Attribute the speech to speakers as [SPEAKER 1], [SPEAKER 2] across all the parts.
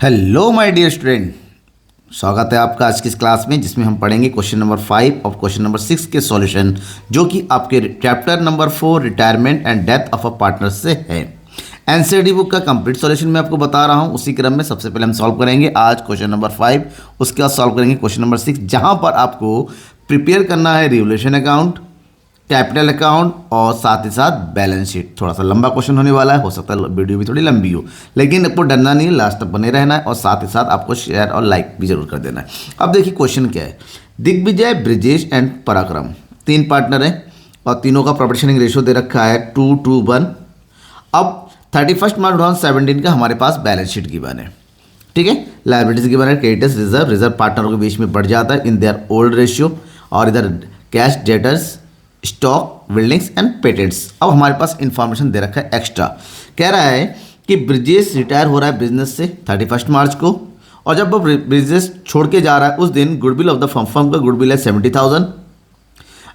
[SPEAKER 1] Hello my dear student, स्वागत है आपका आज की इस क्लास में जिसमें हम पढ़ेंगे क्वेश्चन नंबर 5 और क्वेश्चन नंबर 6 के सॉल्यूशन, जो कि आपके chapter number 4 retirement and death of a partner से है। एनसीईआरटी बुक का कंप्लीट सॉल्यूशन मैं आपको बता रहा हूं। उसी क्रम में सबसे पहले हम सॉल्व करेंगे आज क्वेश्चन नंबर 5, उसके बाद सॉल्व करेंगे क्वेश्चन नंबर 6, जहां पर आपको प्रिपेयर करना है रिवोल्यूशन अकाउंट, कैपिटल अकाउंट और साथ ही साथ बैलेंस शीट। थोड़ा सा लंबा क्वेश्चन होने वाला है, हो सकता है वीडियो भी थोड़ी लंबी हो, लेकिन आपको डरना नहीं है, लास्ट तक बने रहना है और साथ ही साथ आपको शेयर और लाइक भी जरूर कर देना है। अब देखिए क्वेश्चन क्या है। दिग्विजय, ब्रिजेश एंड पराक्रम 3 पार्टनर हैं और तीनों का प्रॉफिट शेयरिंग रेशियो दे रखा है 2:1। अब 31 मार्च 2017 का हमारे पास बैलेंस शीट गिवन है, ठीक है। लायबिलिटीज गिवन है, क्रेडिटर्स, रिजर्व पार्टनरों के बीच में बढ़ जाता है इन देयर ओल्ड रेशियो, और इधर cash, debtors, stock, buildings and patents. अब हमारे पास इंफॉर्मेशन दे रखा है एक्स्ट्रा। कह रहा है कि ब्रिजेश रिटायर हो रहा है बिजनेस से 31 मार्च को, और जब वो बिजनेस छोड़ के जा रहा है उस दिन गुडविल ऑफ द फर्म का गुडविल है 70,000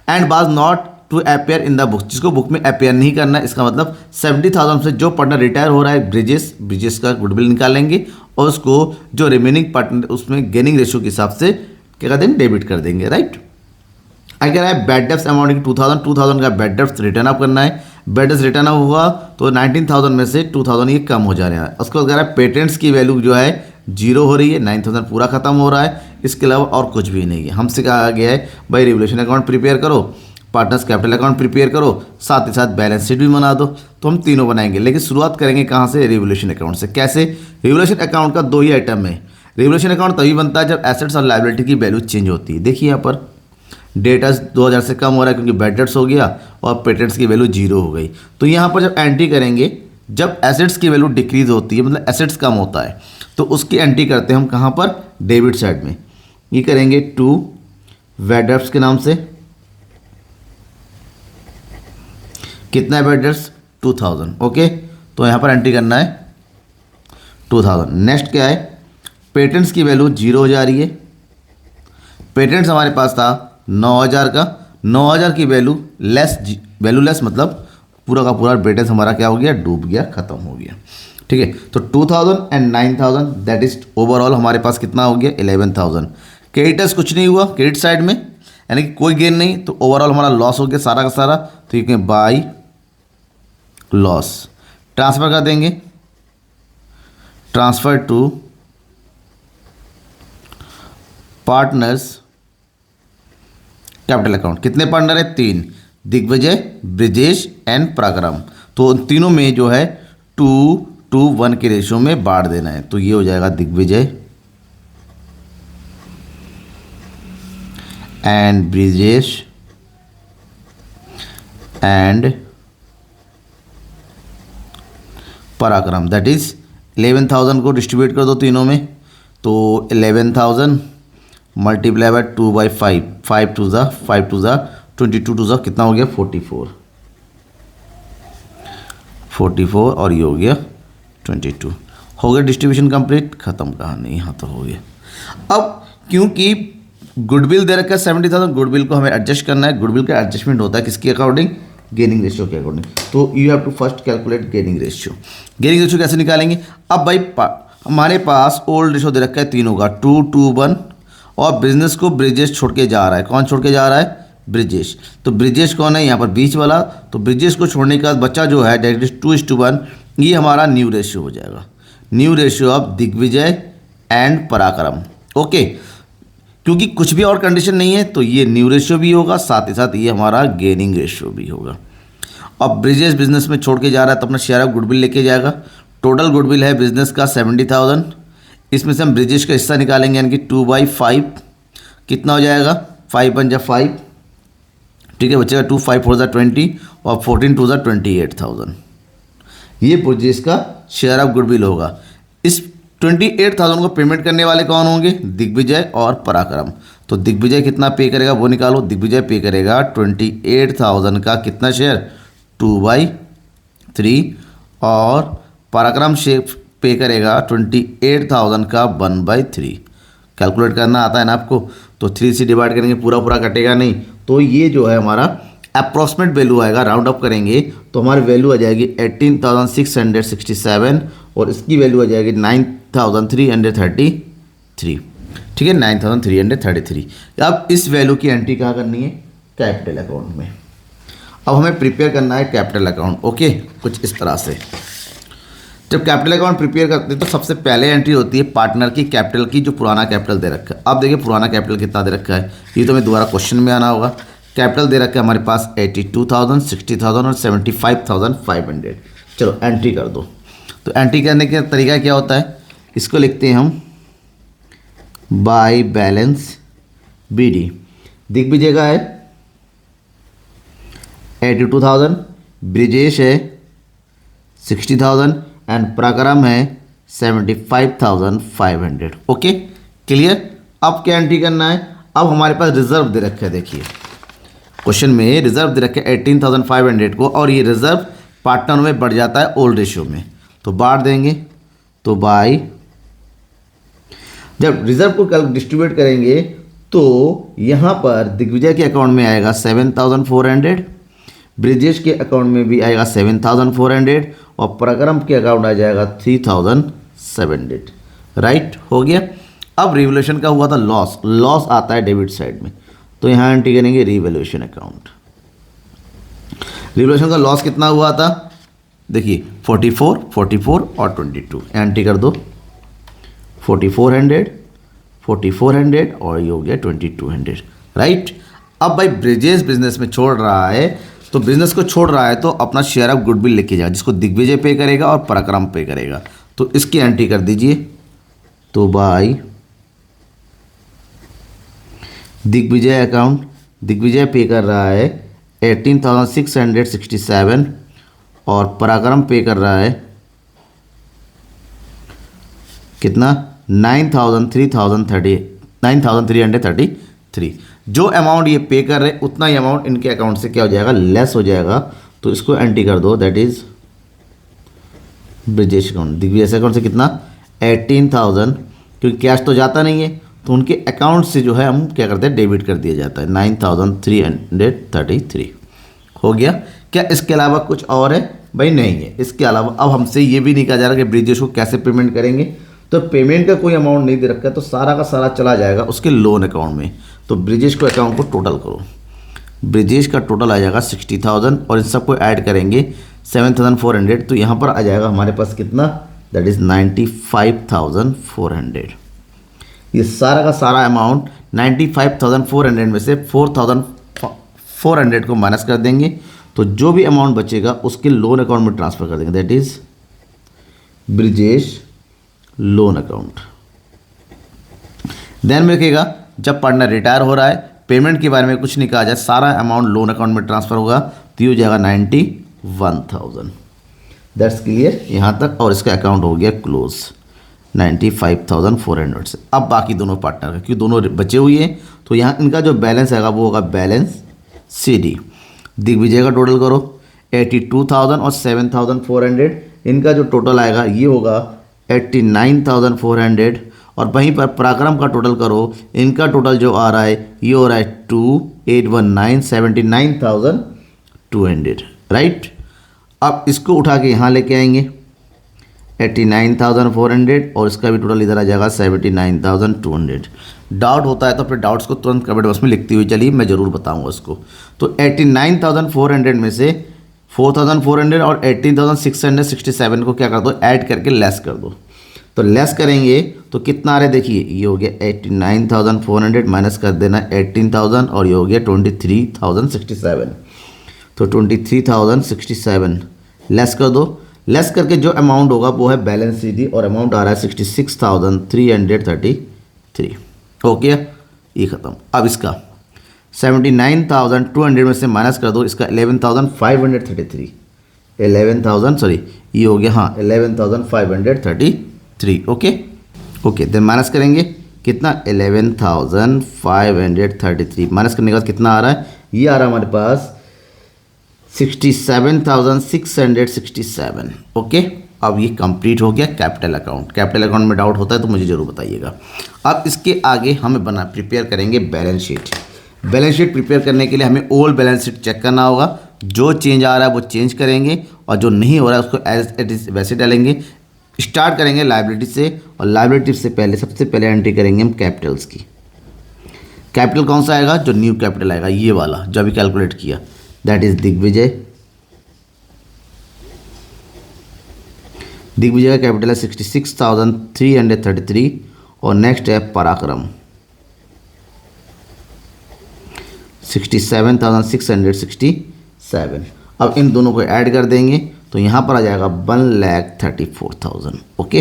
[SPEAKER 1] and was not to appear in the book, जिसको बुक में अपेयर नहीं करना है। इसका मतलब 70,000 से जो पार्टनर रिटायर हो रहा है ब्रिजेश का गुडविल निकालेंगे और उसको जो रिमेनिंग पार्टनर उसमें गेनिंग रेशियो के हिसाब से क्या कहते हैं डेबिट कर देंगे, राइट। अगर है बैड डेब्ट्स अमाउंटिंग 2000 का बैड डेब्ट्स रिटर्न अप करना है। बैड डेब्ट्स रिटर्न अप हुआ तो 19,000 में से 2,000 ये कम हो जा रहा है। उसके बाद अगर पेटेंट्स की वैल्यू जो है 0 हो रही है, 9,000 पूरा खत्म हो रहा है, इसके अलावा और कुछ भी नहीं है। हमसे कहा गया है भाई रिवोल्यूशन अकाउंट प्रिपेयर करो, पार्टनर्स कैपिटल अकाउंट प्रिपेयर करो, साथ ही साथ बैलेंस शीट भी बना दो। तो हम तीनों बनाएंगे, लेकिन शुरुआत करेंगे कहाँ से? रिवोल्यूशन अकाउंट से। कैसे? रिवोल्यूशन अकाउंट का 2 ही आइटम है। रिवोल्यूशन अकाउंट तभी बनता है जब एसेट्स और लायबिलिटी की वैल्यू चेंज होती है। देखिए यहाँ पर डेटर्स 2000 से कम हो रहा है क्योंकि बैड डेट्स हो गया और पेटेंट्स की वैल्यू 0 हो गई। तो यहाँ पर जब एंट्री करेंगे, जब एसेट्स की वैल्यू डिक्रीज होती है, मतलब एसेट्स कम होता है, तो उसकी एंट्री करते हैं हम कहाँ पर? डेबिट साइड में। ये करेंगे 2 बैड डेट्स के नाम से। कितना है बैड डेट्स? 2000। ओके, तो यहाँ पर एंट्री करना है 2000। नेक्स्ट क्या है? पेटेंट्स की वैल्यू 0 हो जा रही है। पेटेंट्स हमारे पास था 9,000 का, 9,000 की वैल्यू लेस मतलब पूरा का पूरा पेटेंट्स हमारा क्या हो गया? डूब गया, खत्म हो गया, ठीक है। तो 2,000 एंड 9,000 दैट इज ओवरऑल हमारे पास कितना हो गया? 11,000। क्रेडिटर्स कुछ नहीं हुआ क्रेडिट साइड में, यानी कि कोई गेन नहीं, तो ओवरऑल हमारा लॉस हो गया सारा का सारा। तो ये कहें बाय लॉस। ट्रांसफर कर देंगे, transfer to partners capital account. कितने पार्टनर है? 3, दिग्विजय, ब्रिजेश एंड पराक्रम। तो उन तीनों में जो है 2:1 के रेशियो में बांट देना है। तो ये हो जाएगा दिग्विजय एंड ब्रिजेश एंड पराक्रम, दैट इज 11,000 को डिस्ट्रीब्यूट कर दो तीनों में। तो 11,000 मल्टीप्लाई बाय 2/5, 5 टू ज़ा 22 टू ज़ा कितना हो गया? 44 और ये हो गया 22। हो गया डिस्ट्रीब्यूशन कंप्लीट, खत्म कहानी। यहाँ तो हो गया। अब क्योंकि गुडविल दे रखा है 70,000, गुडविल को हमें एडजस्ट करना है। गुडविल का एडजस्टमेंट होता है किसके अकॉर्डिंग? गेनिंग रेशियो के अकॉर्डिंग। तो you have to first calculate gaining ratio. Gaining ratio कैसे निकालेंगे? अब भाई हमारे पास ओल्ड रेशियो दे रखा है तीनों का 2:1, और बिजनेस को ब्रिजेश छोड़ के जा रहा है। कौन छोड़ के जा रहा है? ब्रिजेश। तो ब्रिजेश कौन है? यहाँ पर बीच वाला। तो ब्रिजेश को छोड़ने के बाद बच्चा जो है दैट इज 2:1, ये हमारा न्यू रेशियो हो जाएगा। New ratio of Digvijay and Parakram. Okay, क्योंकि कुछ भी और कंडीशन नहीं है तो ये न्यू रेशियो भी होगा, साथ ही साथ ये हमारा गेनिंग रेशियो भी होगा। अब ब्रिजेश बिजनेस में छोड़ के जा रहा है तो अपना शेयर ऑफ गुडविल लेके जाएगा। टोटल गुडविल है बिजनेस का 70,000, इसमें से हम ब्रिजेश का हिस्सा निकालेंगे, यानी कि 2/5 कितना हो जाएगा? 5 × 5, ठीक है, बचेगा 2, 5 4 20 और 14 2 28,000। ये ब्रिजेश का शेयर ऑफ गुडविल होगा। इस 28,000 को पेमेंट करने वाले कौन होंगे? दिग्विजय और पराक्रम। तो दिग्विजय कितना पे करेगा वो निकालो। दिग्विजय पे करेगा 28,000 का कितना शेयर? 2/3, और पराक्रम शेयर पे करेगा 28,000 का 1/3। कैलकुलेट करना आता है ना आपको? तो 3 से डिवाइड करेंगे, पूरा पूरा कटेगा नहीं। तो ये जो है हमारा अप्रॉक्सीमेट वैल्यू आएगा, राउंड अप करेंगे तो हमारी वैल्यू आ जाएगी 18,667 और इसकी वैल्यू आ जाएगी 9,333, ठीक है, 9,333। अब इस वैल्यू की एंट्री कहाँ करनी है? कैपिटल अकाउंट में। अब हमें प्रिपेयर करना है कैपिटल अकाउंट, ओके, कुछ इस तरह से। जब कैपिटल अकाउंट प्रिपेयर करते हैं तो सबसे पहले एंट्री होती है पार्टनर की कैपिटल की, जो पुराना कैपिटल दे रखा है। अब देखिए पुराना कैपिटल कितना दे रखा है, ये तो हमें दोबारा क्वेश्चन में आना होगा। कैपिटल दे रखा है हमारे पास 82,000, 60,000 और 75,500। चलो एंट्री कर दो। तो एंट्री करने का तरीका क्या होता है, इसको लिखते हैं हम बाय बैलेंस BD। दिग्विजय का है 82,000, ब्रिजेश है 60,000 एंड पराक्रम है 75,500। Okay clear. अब क्या एंट्री करना है, अब हमारे पास रिजर्व दे रखा है, देखिए क्वेश्चन में रिजर्व दे रखा है 18,500 को, और ये रिजर्व पार्टनर में बढ़ जाता है ओल्ड रेशियो में, तो बांट देंगे। तो बाय, जब रिजर्व को कल डिस्ट्रीब्यूट करेंगे तो यहाँ पर दिग्विजय के अकाउंट में आएगा 7,400, ब्रिजेश के अकाउंट में भी आएगा 7,400 और पराक्रम के अकाउंट आ जाएगा 3,700। राइट, हो गया। अब रिवैल्यूएशन का हुआ था लॉस, लॉस आता है डेबिट साइड में, तो यहाँ एंट्री करेंगे रिवैल्यूएशन अकाउंट। रिवैल्यूएशन का लॉस कितना हुआ था, देखिए 44, 44 और 22, एंट्री कर दो 4,400, 4,400 और ये हो गया 2,200। राइट। अब भाई ब्रिजेश बिजनेस में छोड़ रहा है, तो बिजनेस को छोड़ रहा है तो अपना शेयर ऑफ गुडविल लेके जाएगा, जिसको दिग्विजय पे करेगा और पराक्रम पे करेगा, तो इसकी एंट्री कर दीजिए। तो बाय दिग्विजय अकाउंट, दिग्विजय पे कर रहा है 18,667 और पराक्रम पे कर रहा है कितना 9,333। जो अमाउंट ये पे कर रहे उतना ही अमाउंट इनके अकाउंट से क्या हो जाएगा, लेस हो जाएगा, तो इसको एंट्री कर दो, that is Brijesh account. Digvijay account से कितना 18,000, क्योंकि कैश तो जाता नहीं है तो उनके अकाउंट से जो है हम क्या करते हैं, डेबिट कर दिया जाता है 9,333। हो गया। क्या इसके अलावा कुछ और है? भाई नहीं है। इसके अलावा अब हमसे ये भी नहीं कहा जा रहा कि ब्रिजेश को कैसे पेमेंट करेंगे, तो पेमेंट का कोई अमाउंट नहीं दे रखा है, तो सारा का सारा चला जाएगा उसके लोन अकाउंट में। तो ब्रिजेश को अकाउंट को टोटल करो, ब्रिजेश का टोटल आ जाएगा 60,000 और इन सबको ऐड करेंगे 7,400, तो यहाँ पर आ जाएगा हमारे पास कितना, दैट इज़ 95,400। ये सारा का सारा अमाउंट 95,400 में से 4,400 को माइनस कर देंगे, तो जो भी अमाउंट बचेगा उसके लोन अकाउंट में ट्रांसफ़र कर देंगे, that is Brijesh loan account. ध्यान में रखिएगा, जब पार्टनर रिटायर हो रहा है पेमेंट के बारे में कुछ नहीं कहा जाए, सारा अमाउंट लोन अकाउंट में ट्रांसफर होगा, तो ये हो जाएगा 91,000। दैट्स क्लियर यहाँ तक। और इसका अकाउंट हो गया क्लोज 95,400 से। अब बाकी दोनों पार्टनर का, क्योंकि दोनों बचे हुए हैं, तो यहाँ इनका जो बैलेंस आएगा वो होगा बैलेंस CD। दिग्विजय का टोटल करो 82,000 और 7,400, इनका जो टोटल आएगा ये होगा 89,400, और वहीं पर पराक्रम का टोटल करो, इनका टोटल जो आ रहा है ये हो रहा है 2,819, 79,200। राइट। अब इसको उठा के यहाँ लेके आएंगे 89,400 और इसका भी टोटल इधर आ जाएगा 79,200। डाउट होता है तो फिर डाउट्स को तुरंत कमेंट बॉक्स में लिखती हुई चलिए, मैं ज़रूर बताऊंगा उसको। तो 89,400 में से 4,400 और 18,667 को क्या कर दो, ऐड करके लेस कर दो। तो लेस करेंगे तो कितना आ रहा है, देखिए ये हो गया 89,400 माइनस कर देना 18,000 और ये हो गया 23,067। तो 23,067 लेस कर दो। लेस करके जो अमाउंट होगा वो है बैलेंस CD और अमाउंट आ रहा है 66,333। ओके, ये ख़त्म। अब इसका 79,200 में से माइनस कर दो, इसका 11,533, 11,000 सॉरी ये हो गया, हाँ 11,533। ओके ओके, देन माइनस करेंगे कितना 11,533 माइनस करने के बाद कितना आ रहा है, ये आ रहा है हमारे पास 67,667। ओके, अब ये कंप्लीट हो गया कैपिटल अकाउंट। कैपिटल अकाउंट में डाउट होता है तो मुझे ज़रूर बताइएगा। अब इसके आगे हमें प्रिपेयर करेंगे balance sheet. Balance sheet prepare करने के लिए हमें ओल्ड बैलेंस शीट चेक करना होगा, जो चेंज आ रहा है वो चेंज करेंगे और जो नहीं हो रहा है उसको एज इट इज़ वैसे डालेंगे। स्टार्ट करेंगे लायबिलिटी से, और लायबिलिटी से पहले सबसे पहले एंट्री करेंगे हम कैपिटल्स की। कैपिटल कौन सा आएगा? जो न्यू कैपिटल आएगा ये वाला जो अभी कैलकुलेट किया, दैट इज दिग्विजय। दिग्विजय का कैपिटल है 66,333 और नेक्स्ट है पराक्रम 67,667। अब इन दोनों को ऐड कर देंगे तो यहाँ पर आ जाएगा 1,34,000। ओके,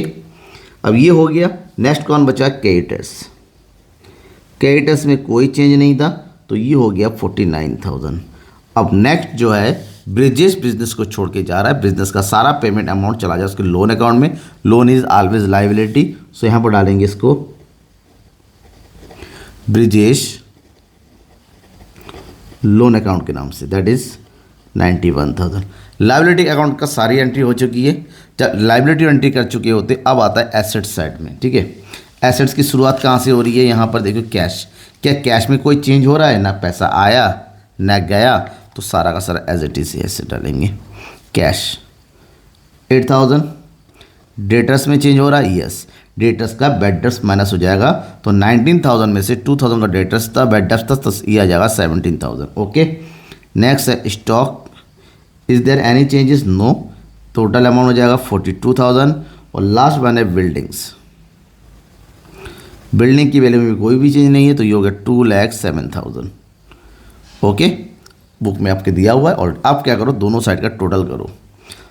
[SPEAKER 1] अब ये हो गया। नेक्स्ट कौन बचा? क्रेडिटर्स। क्रेडिटर्स में कोई चेंज नहीं था तो ये हो गया 49,000। अब नेक्स्ट जो है ब्रिजेश बिजनेस को छोड़ के जा रहा है, बिजनेस का सारा पेमेंट अमाउंट चला जाए उसके लोन अकाउंट में। लोन इज ऑलवेज लायबिलिटी, सो यहाँ पर डालेंगे इसको ब्रिजेश लोन अकाउंट के नाम से, दैट इज 91,000। लायबिलिटी अकाउंट का सारी एंट्री हो चुकी है। जब लायबिलिटी एंट्री कर चुके होते अब आता है एसेट्स साइड में। ठीक है, एसेट्स की शुरुआत कहाँ से हो रही है? यहाँ पर देखो कैश। क्या कैश में कोई चेंज हो रहा है? ना पैसा आया ना गया, तो सारा का सारा एज इट इज ऐसे डालेंगे कैश 8,000। डेटर्स में चेंज हो रहा है, यस। डेटर्स का बेडर्स माइनस हो जाएगा तो 19,000 में से 2,000 का डेटर्स था, बेडर्स था, तो ये आ जाएगा 17,000। ओके, नेक्स्ट है stock. Is there any changes? No. Total amount हो जाएगा 42,000। और लास्ट वन है बिल्डिंग्स। बिल्डिंग की वैल्यू में कोई भी चेंज नहीं है तो ये हो गया 2,07,000। ओके, बुक में आपके दिया हुआ है। और आप क्या करो, दोनों साइड का टोटल करो।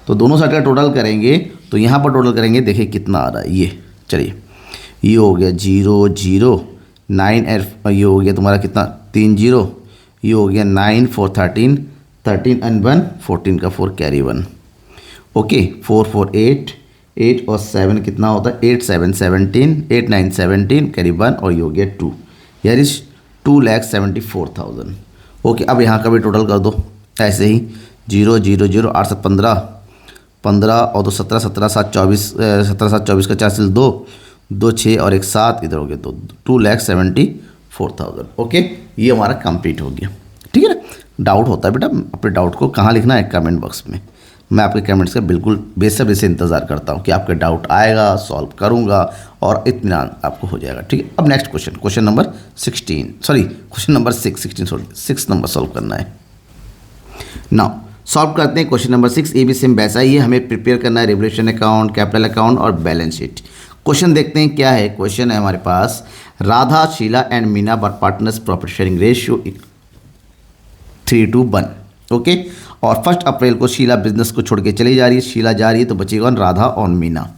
[SPEAKER 1] तो दोनों साइड का टोटल करेंगे तो यहाँ पर टोटल करेंगे, देखिए कितना आ रहा है। ये चलिए, ये हो गया 0,0,9 ये हो गया तुम्हारा कितना 3 0, ये हो गया 9 4 13 13 and 1 14 का 4 कैरी 1। ओके, 4 4 8 8 और 7 कितना होता है? 8 7 17 8 9 17 कैरी 1 और ये हो गया 2, यार इस 2,74,000। ओके, अब यहाँ का भी टोटल कर दो ऐसे ही 0 0 0 8 7 15 15 और 2 17 17 7 24 17 7 24 का 4 सिल 2 2 6 और 1 7 इधर हो गया तो 2,74,000। ओके, ये हमारा कंप्लीट हो गया। ठीक है ना? डाउट होता है बेटा, अपने डाउट को कहाँ लिखना है? कमेंट बॉक्स में। मैं आपके कमेंट्स का बिल्कुल बेसब्री से इंतज़ार करता हूँ कि आपके डाउट आएगा, सॉल्व करूँगा और इत्मीनान आपको हो जाएगा। ठीक है, अब next question, question number 6 number solve करना है। नाउ सॉल्व करते हैं क्वेश्चन नंबर 6। ये भी सेम वैसा ही है, हमें प्रिपेयर करना है रेवोल्यूशन अकाउंट, कैपिटल अकाउंट और बैलेंस शीट। क्वेश्चन देखते हैं क्या है। क्वेश्चन है हमारे पास, Radha Sheela and Meena were partners, profit sharing ratio 3:1। Okay, और 1 अप्रैल को शीला बिजनेस को छोड़ के चली जा रही है, शीला जा रही है तो बचेगा राधा और मीना।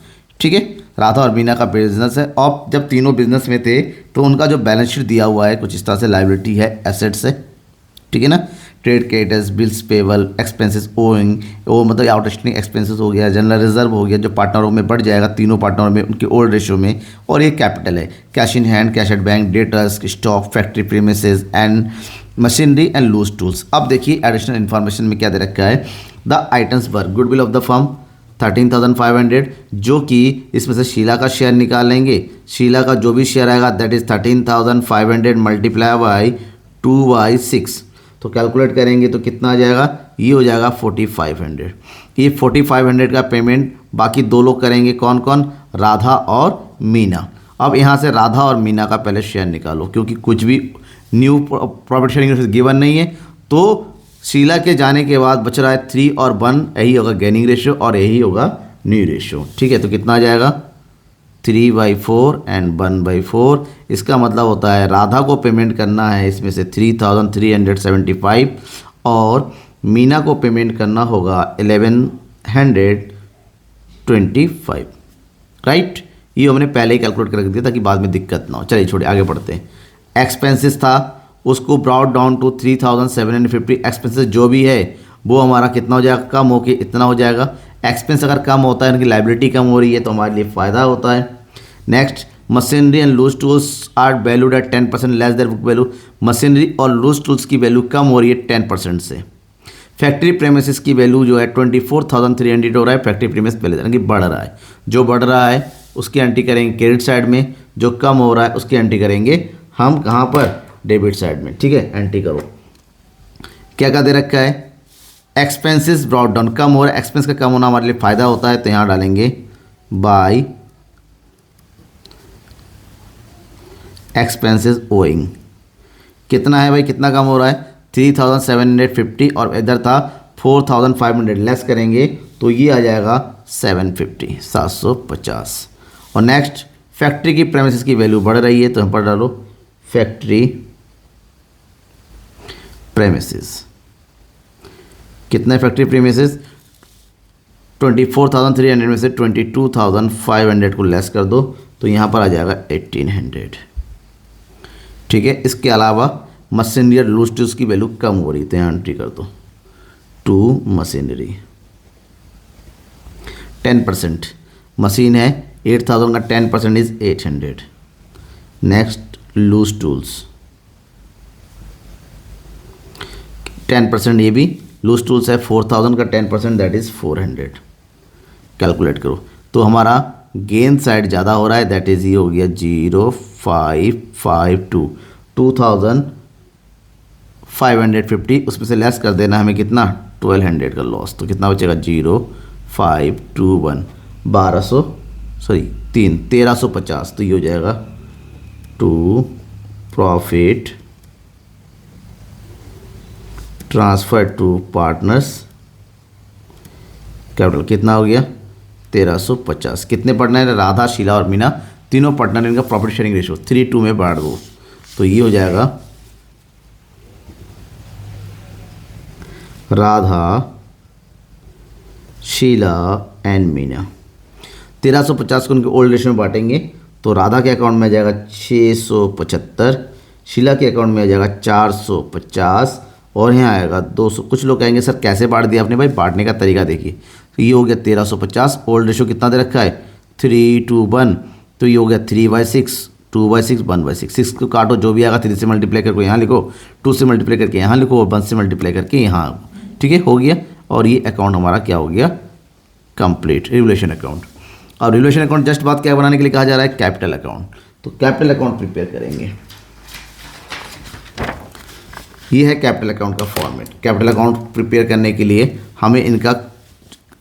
[SPEAKER 1] ठीक है, राधा और मीना का बिजनेस है और जब तीनों बिजनेस में थे तो उनका जो बैलेंस शीट दिया हुआ है कुछ इस तरह से, लायबिलिटी है, एसेट्स है। ठीक है ना? Trade creditors, bills payable, expenses owing, वो मतलब आउटस्टैंडिंग एक्सपेंसेस हो गया, जनरल रिजर्व हो गया जो पार्टनरों में बढ़ जाएगा, तीनों पार्टनरों में उनके ओल्ड रेशियो में, और ये कैपिटल है, cash in hand, cash at bank, debtors, stock, factory premises and machinery and loose tools. अब देखिए एडिशनल इन्फॉर्मेशन में क्या दे रखा है। The items were goodwill of the firm 13,500, जो कि इसमें से शीला का शेयर निकाल लेंगे। शीला का जो भी शेयर आएगा दैट इज 13,500 मल्टीप्लाई बाई 2/6, तो कैलकुलेट करेंगे तो कितना आ जाएगा? ये हो जाएगा 4,500। ये 4,500 का पेमेंट बाकी दो लोग करेंगे, कौन कौन? राधा और मीना। अब यहाँ से राधा और मीना का पहले शेयर निकालो, क्योंकि कुछ भी न्यू प्रॉफिट शेयरिंग गिवन नहीं है। तो शीला के जाने के बाद बच रहा है 3 और 1, यही होगा गेनिंग रेशियो और यही होगा न्यू रेशियो। ठीक है, तो कितना आ जाएगा? 3/4 एंड 1/4। इसका मतलब होता है राधा को पेमेंट करना है इसमें से 3,375 और मीना को पेमेंट करना होगा 1,125। राइट, ये हमने पहले ही कैलकुलेट कर दिया ताकि बाद में दिक्कत ना हो। चलिए छोड़िए, आगे बढ़ते हैं। एक्सपेंसेस था, उसको ब्रॉड डाउन टू 3,750। एक्सपेंसेस जो भी है वो हमारा कितना हो जाएगा? कम होके इतना हो जाएगा। एक्सपेंस अगर कम होता है, उनकी लायबिलिटी कम हो रही है तो हमारे लिए फ़ायदा होता है। Next, machinery and loose tools are valued at 10% less their book value. Machinery और लूज टूल्स की वैल्यू कम हो रही है 10% से। फैक्ट्री प्रेमिसेस की वैल्यू जो है 24,300 हो रहा है, फैक्ट्री प्रेमिस पहले यानी कि बढ़ रहा है। जो बढ़ रहा है उसकी एंट्री करेंगे क्रेडिट साइड में, जो कम हो रहा है उसकी एंट्री करेंगे हम कहाँ पर? डेबिट साइड में। ठीक है, एंट्री करो। क्या क्या दे रखा है? एक्सपेंसेस ब्रॉड डाउन, कम हो रहा है, एक्सपेंस का कम होना हमारे लिए फ़ायदा होता है तो यहाँ डालेंगे बाय एक्सपेंसेस ओइंग। कितना है भाई, कितना कम हो रहा है, 3750 और इधर था 4500, लेस करेंगे तो ये आ जाएगा 750, 750। और नेक्स्ट फैक्ट्री की प्रेमिसेस की वैल्यू बढ़ रही है तो हम पर डालो फैक्ट्री प्रेमिसेस। कितना है फैक्ट्री प्रेमिसेस, 24,300 में से 22,500 को लेस कर दो तो यहाँ पर आ जाएगा 1800। ठीक है, इसके अलावा मशीनरी और लूज टूल्स की वैल्यू कम हो रही है तो यहाँ एंट्री कर दो टू मशीनरी 10%। मशीन है 8000 का 10% इज 800। नेक्स्ट लूज टूल्स 10%, ये भी लूज टूल्स है 4000 का 10% दैट इज 400। कैलकुलेट करो तो हमारा गेन साइड ज़्यादा हो रहा है, दैट इज ये हो गया 0552, 2550, उसमें से लेस कर देना हमें कितना 1200 का लॉस, तो कितना बचेगा 0521, 1350, तो ये हो जाएगा to profit transfer to partners capital. कितना हो गया 1350। कितने पार्टनर है, राधा, शीला और मीना, तीनों पार्टनर, इनका प्रॉफिट शेयरिंग रेशियो 3:2 में बांट दो तो ये हो जाएगा राधा, शीला एंड मीना। 1350 को उनके ओल्ड रेशियो में बांटेंगे तो राधा के अकाउंट में आ जाएगा 675, शीला के अकाउंट में आ जाएगा 450 और यहाँ आएगा 200। कुछ लोग कहेंगे सर कैसे बांट दिया आपने, भाई बांटने का तरीका देखिए। तो ये हो गया 1350, ओल्ड रेशियो कितना दे रखा है 3:1, तो ये हो गया 3/6, 2/6, 1/6। 6 को काटो, जो भी आएगा 3 से मल्टीप्लाई करके यहाँ लिखो, 2 से मल्टीप्लाई करके यहाँ लिखो और 1 से मल्टीप्लाई करके यहाँ। ठीक है, हो गया। और ये अकाउंट हमारा क्या हो गया कंप्लीट, रिवोल्यूशन अकाउंट। और रिवोल्यूशन अकाउंट जस्ट बात क्या बनाने के लिए कहा जा रहा है, कैपिटल अकाउंट। तो कैपिटल अकाउंट प्रिपेयर करेंगे, ये है कैपिटल अकाउंट का फॉर्मेट। कैपिटल अकाउंट प्रिपेयर करने के लिए हमें इनका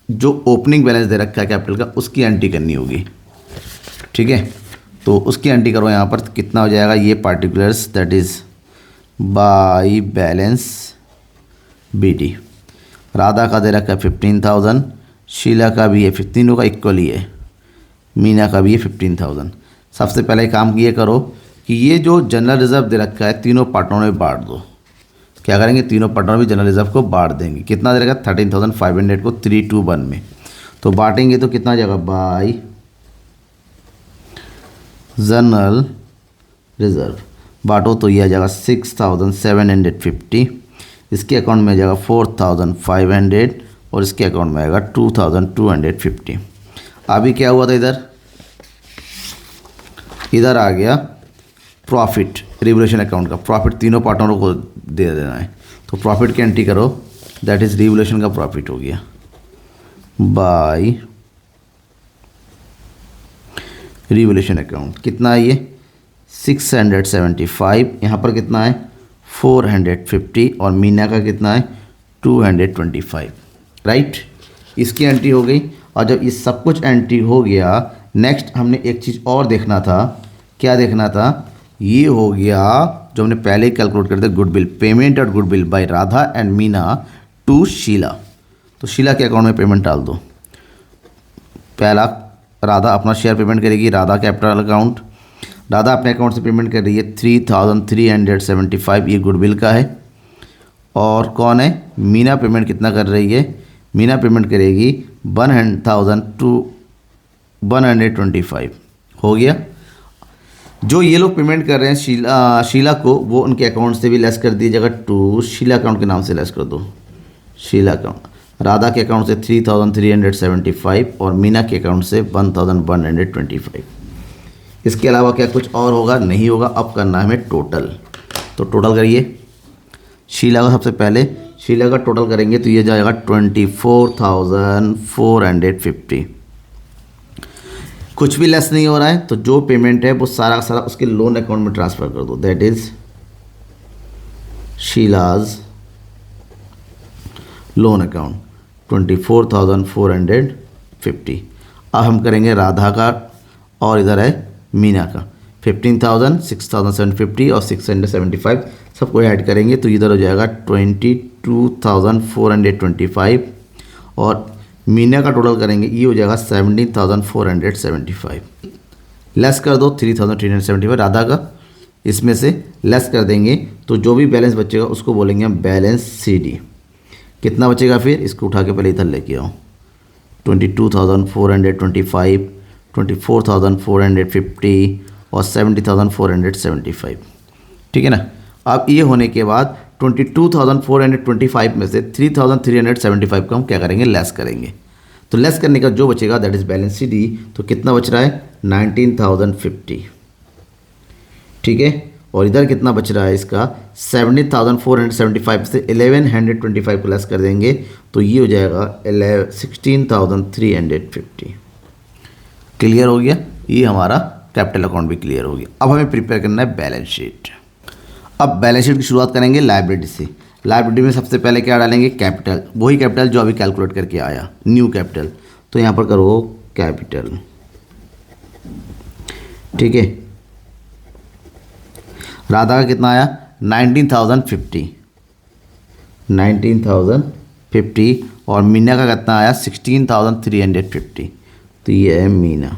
[SPEAKER 1] जो ओपनिंग बैलेंस दे रखा है कैपिटल का उसकी एंट्री करनी होगी। ठीक है, तो उसकी एंट्री करो यहाँ पर, कितना हो जाएगा ये particulars that is by balance BD। Radha का दे रखा है 15,000, शीला का भी है 15 का इक्वली है, मीना का भी है 15,000। सबसे पहले काम ये करो कि ये जो जनरल रिजर्व दे रखा है तीनों पार्टनरों में बांट दो। क्या करेंगे, तीनों पार्टनर भी जनरल रिजर्व को बांट देंगे। कितना दे रखा है 13,500 को 3:1 में, तो बांटेंगे तो कितना जाएगा बाय जनरल रिजर्व बांटो तो ये आ जाएगा 6,750, इसके अकाउंट में आ जाएगा 4,500 और इसके अकाउंट में आएगा 2,250। अभी क्या हुआ था, इधर आ गया प्रॉफिट, रिवोल्यूशन अकाउंट का प्रॉफिट तीनों पार्टनरों को दे देना है। तो प्रॉफिट की एंट्री करो, दैट इज रिवोल्यूशन का प्रॉफिट हो गया बाय रिवोल्यूशन अकाउंट। कितना है ये 675, यहाँ पर कितना है 450 और मीना का कितना है 225। राइट, इसकी एंट्री हो गई। और जब ये सब कुछ एंट्री हो गया, नेक्स्ट हमने एक चीज़ और देखना था। क्या देखना था, ये हो गया जो हमने पहले ही कैलकुलेट करते गुडविल, पेमेंट और goodwill by Radha and Meena to Sheela. तो शीला के अकाउंट में पेमेंट डाल दो। पहला राधा अपना शेयर पेमेंट करेगी, राधा कैपिटल अकाउंट, राधा अपने अकाउंट से पेमेंट कर रही है 3,375, ये गुडविल का है। और कौन है, मीना पेमेंट कितना कर रही है, मीना पेमेंट करेगी 1,125। हो गया। जो ये लोग पेमेंट कर रहे हैं शीला को, वो उनके अकाउंट से भी लेस कर दीजिएगा टू शीला अकाउंट के नाम से लेस कर दो, शीला अकाउंट। राधा के अकाउंट से 3,375 और मीना के अकाउंट से 1,125। इसके अलावा क्या कुछ और होगा, नहीं होगा। अब करना है हमें टोटल, तो टोटल करिए। शीला का सबसे पहले शीला का टोटल करेंगे तो ये जाएगा 24,450। कुछ भी लेस नहीं हो रहा है तो जो पेमेंट है वो सारा का सारा उसके लोन अकाउंट में ट्रांसफ़र कर दो, that is Sheela's loan account 24,450। अब हम करेंगे राधा का और इधर है मीना का। 15,000, 6,750 और 675 सबको ऐड करेंगे तो इधर हो जाएगा 22,425 और मीना का टोटल करेंगे ये हो जाएगा 17,475। लेस कर दो 3,375 राधा का, इसमें से लेस कर देंगे तो जो भी बैलेंस बचेगा उसको बोलेंगे हम बैलेंस CD। कितना बचेगा फिर इसको उठा के पहले इधर लेके आओ। 22,425, 24,450 और 70,475, ठीक है ना। अब ये होने के बाद 22,425 में से 3,375 को हम क्या करेंगे, लेस करेंगे। तो लेस करने का जो बचेगा दैट इज बैलेंस CD। तो कितना बच रहा है 19,050, ठीक है। और इधर कितना बच रहा है इसका 70,475 से 1,125 को लेस कर देंगे तो ये हो जाएगा 16,350। क्लियर हो गया, ये हमारा कैपिटल अकाउंट भी क्लियर हो गया। अब हमें प्रिपेयर करना है बैलेंस शीट। अब बैलेंस शीट की शुरुआत करेंगे लायबिलिटी से। लायबिलिटी में सबसे पहले क्या डालेंगे, कैपिटल, वही कैपिटल जो अभी कैलकुलेट करके आया, न्यू कैपिटल। तो यहाँ पर करो कैपिटल, ठीक है। राधा का कितना आया 19,050, 19,050 और मीना का कितना आया 16,350। तो ये है मीना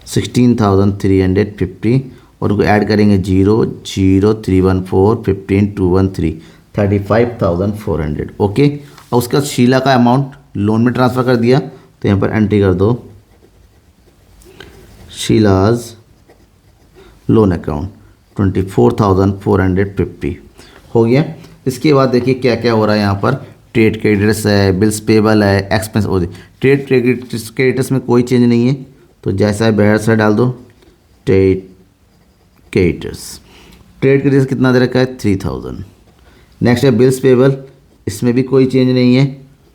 [SPEAKER 1] 16,350 और उनको ऐड करेंगे 0, 0, 314, 15, 213, 35,400। ओके। और उसका शीला का अमाउंट लोन में ट्रांसफ़र कर दिया तो यहाँ पर एंट्री कर दो शीलाज लोन अकाउंट 24,450 हो गया। इसके बाद देखिए क्या क्या हो रहा है यहाँ पर, ट्रेड क्रेडिटर्स है, बिल्स पेबल है, एक्सपेंस हो। ट्रेड क्रेडिटर्स में कोई चेंज नहीं है तो जैसा है बैलेंस डाल दो ट्रेड क्रेडिटर्स। ट्रेड क्रेडिटर्स कितना दे रखा है 3,000। नेक्स्ट है बिल्स पेबल, इसमें भी कोई चेंज नहीं है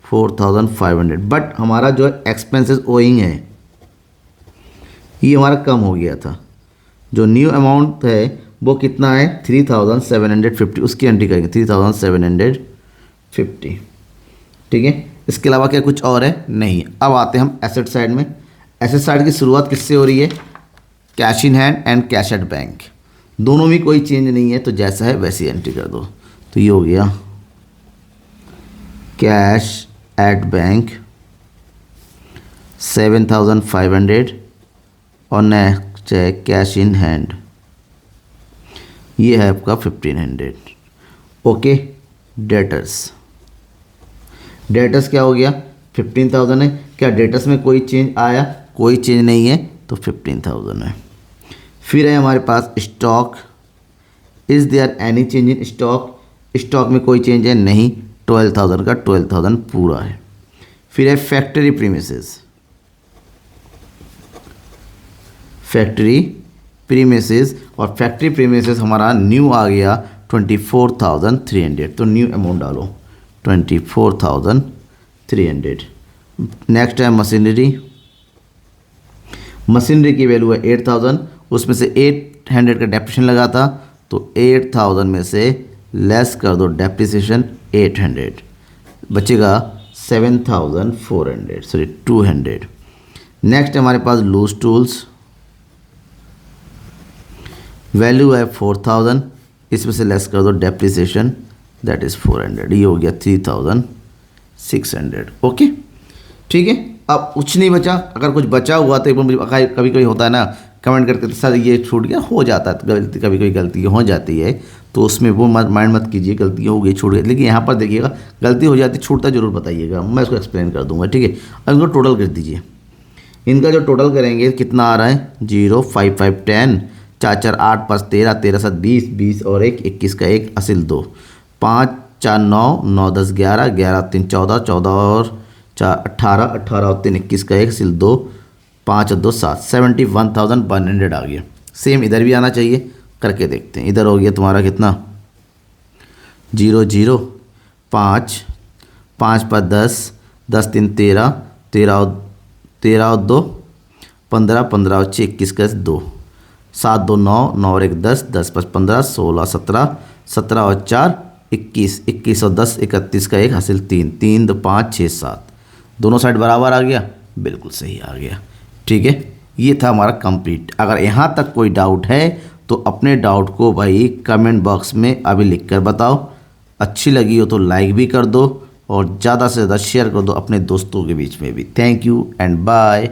[SPEAKER 1] 4,500। बट हमारा जो एक्सपेंसेस ओइंग है ये हमारा कम हो गया था। जो न्यू अमाउंट है वो कितना है 3,750, उसकी एंट्री करेंगे 3,750, ठीक है। इसके अलावा क्या कुछ और है, नहीं। अब आते हैं हम एसेट साइड में। एसेट साइड की शुरुआत किससे हो रही है, cash in hand and cash at bank, दोनों में कोई चेंज नहीं है तो जैसा है वैसी एंट्री कर दो। तो ये हो गया कैश एट बैंक 7,500 और नेक्स्ट है कैश इन हैंड, ये है आपका 1,500। ओके। डेटर्स, डेटर्स क्या हो गया 15,000 है। क्या डेटर्स में कोई चेंज आया, कोई चेंज नहीं है तो 15,000 है। फिर है हमारे पास stock, is there any change in stock, stock में कोई चेंज है नहीं, 12,000 का 12,000 पूरा है। फिर है फैक्ट्री प्रीमिसेस, फैक्ट्री प्रीमिसेस और फैक्ट्री प्रीमिसेस हमारा न्यू आ गया 24,300। तो न्यू अमाउंट डालो 24,300। नेक्स्ट है मशीनरी, मशीनरी की वैल्यू है 8,000, उसमें से 800 का डेप्रिसिएशन लगा था तो 8,000 में से लेस कर दो डेप्रिसिएशन 800, बचेगा 7,400 सॉरी 200। नेक्स्ट हमारे पास लूज टूल्स, वैल्यू है 4,000, इसमें से लेस कर दो डेप्रिसिएशन दैट इज़ 400, ये हो गया 3,600। ओके, ठीक है। अब कुछ नहीं बचा, अगर कुछ बचा हुआ तो कभी कभी होता है ना कमेंट करके तो सर ये छूट गया, हो जाता है गलती, कभी कोई गलती हो जाती है तो उसमें वो माइंड मत कीजिए गलती हो गई छूट गई। लेकिन यहाँ पर देखिएगा गलती हो जाती छूटता जरूर बताइएगा, मैं इसको एक्सप्लेन कर दूंगा, ठीक है। अब इनको टोटल कर दीजिए, इनका जो टोटल करेंगे कितना आ रहा है 0, 5, 5, 10, 4, 4, 8, 5, 13, 13, 7, 20, 20 और 1, 21 का 1 असिल 2, 5, 4, 9, 9, 10, 11, 11, 3, 14, 14 और 4, 18, 18 और 3, 21 का 1 असिल 2, 5 और 2, 7, 71,100 आ गया। सेम इधर भी आना चाहिए, करके देखते हैं। इधर हो गया तुम्हारा कितना 0, 0, 5, 5, 5, 10, 10, 3, 13, 13 और 2, 15, 15 और 6, 21 का 2, 7, 2, 9, 9 और 1, 10, 10, 5, 15, 16, 17, 17 और 4, 21, 21 और 10, 31 का 1 हासिल 3, 3, 2, 5, 6, 7, दोनों साइड बराबर आ गया, बिल्कुल सही आ गया। ठीक है, ये था हमारा कंप्लीट। अगर यहाँ तक कोई डाउट है तो अपने डाउट को भाई कमेंट बॉक्स में अभी लिख कर बताओ। अच्छी लगी हो तो लाइक भी कर दो और ज़्यादा से ज़्यादा शेयर कर दो अपने दोस्तों के बीच में भी। Thank you and bye.